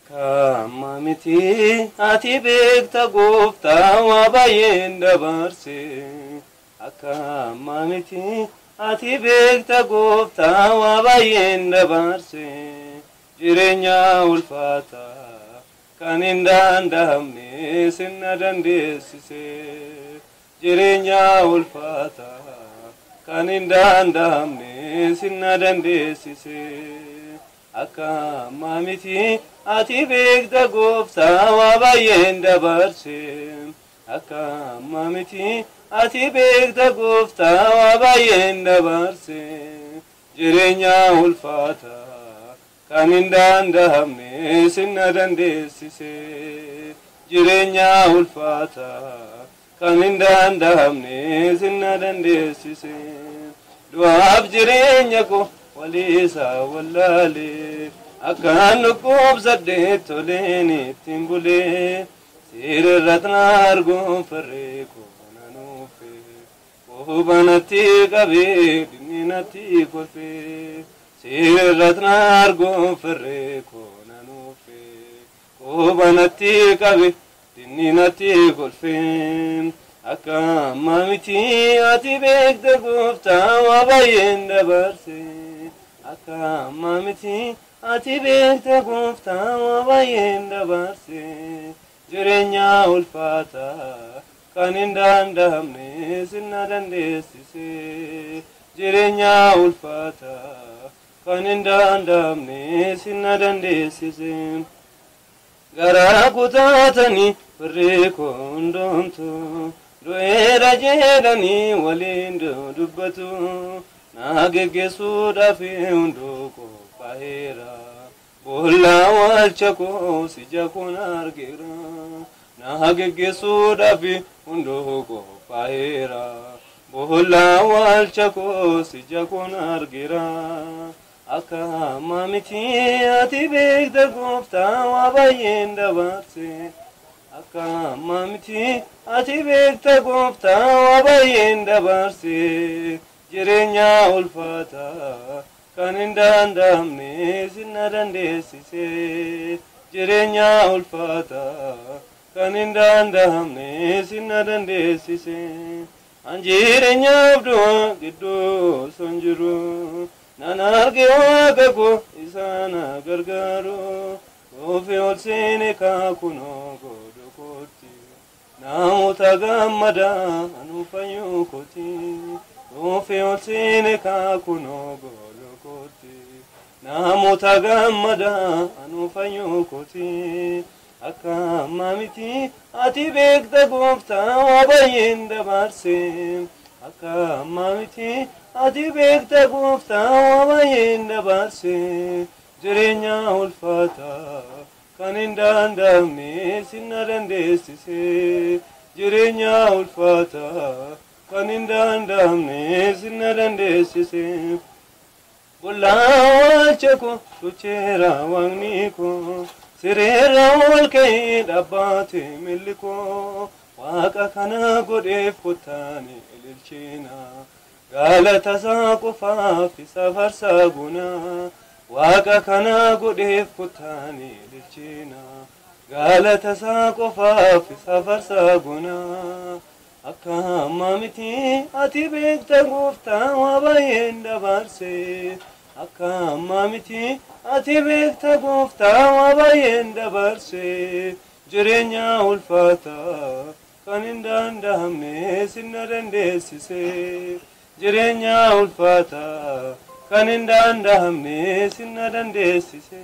Kamamiti ati beekta gooftaa waa baay'een dabarse. Kamamiti ati beekta gooftaa waa baay'een dabarse. Jireenya ulfaataa kan hin danda'amne sinna dandeessise. Jireenya ulfaataa kan hin danda'amne sinna dandeessise. Kamamiti ati beekta gooftaa waa baay'een dabarse. Kamamiti ati beekta gooftaa waa baay'een dabarse. Jireenya ulfaataa kan hin danda'amne sinna dandeessise. Jireenya ulfaataa kan hin danda'amne sinna dandeessise. Du'aaf jireenya koo waliisa wallaalee akkaan dhukkubsadhee toleen ittiin bulee sirriirratti na arguun farree koo nanuufe quba natti qabee dinni natti kolfee sirriirratti na arguun farree koo nanuufe quba natti qabee dinni natti kolfee. Kamamiti ati beekta gooftaa waa baay'een dabarse. Kamamiti ati beekta gooftaa waa baay'een dabarse. Jireenya ulfaataa kan hin danda'amne sinna dandeessise. Jireenya ulfaataa kan hin danda'amne sinna dandeessise. Garaa kutaatanii firree koo hundoomtu. Du'eera jedhanii waliin dubbatu. Na geggeessuudhaaf hunduu qophaa'eera. Boolla waalcha koo ija koon argeera. Na geggeessuudhaaf hunduu qophaa'eera. Boolla waalcha koo ija koon argeera. Kamamiti ati beekta gooftaa waa baay'een dabarse. Kamamiti ati beekta gooftaa waa baay'een dabarse. Jireenya ulfaataa kan hin danda'amne sinna dandeessise. Jireenya ulfaataa kan hin danda'amne sinna dandeessise. Jireenyaaf du'a gidduu son jiru. Nan arge waaqa koo isa na gargaaru. Oofee ol seene kunoo godhu kooti. Namoota gammadaa anu fayyuu kooti. Oofee ol seene kunoo godhu kooti. Namoota gammadaa anu fayyuu kooti. Kamamiti ati beekta gooftaa waa baay'een dabarse. Kamamiti ati beekta gooftaa waa baay'een dabarse. Jireenya ulfaataa kan hin danda'amne sinna dandeessise. Jireenya ulfaataa kan hin danda'amne sinna dandeessise. Bollaa waalcha koo socheera waaqni koo. Sireera ol ka'ee dhaabate milli koo. Waaqa kana godheef kottaani ililchina. Galata isaa qofaaf isa farsaa guna. Waaqa kana godheef kottaani ililchina. Galata isaa qofaaf isa farsaa guna. Kamamiti ati beekta gooftaa waa baay'een dabarse. Kamamiti ati beekta gooftaa waa baay'een dabarse. Jireenya ulfaataa kan hin danda'amne sinna dandeessise. Jireenya ulfaataa kan hin danda'amne sinna dandeessise.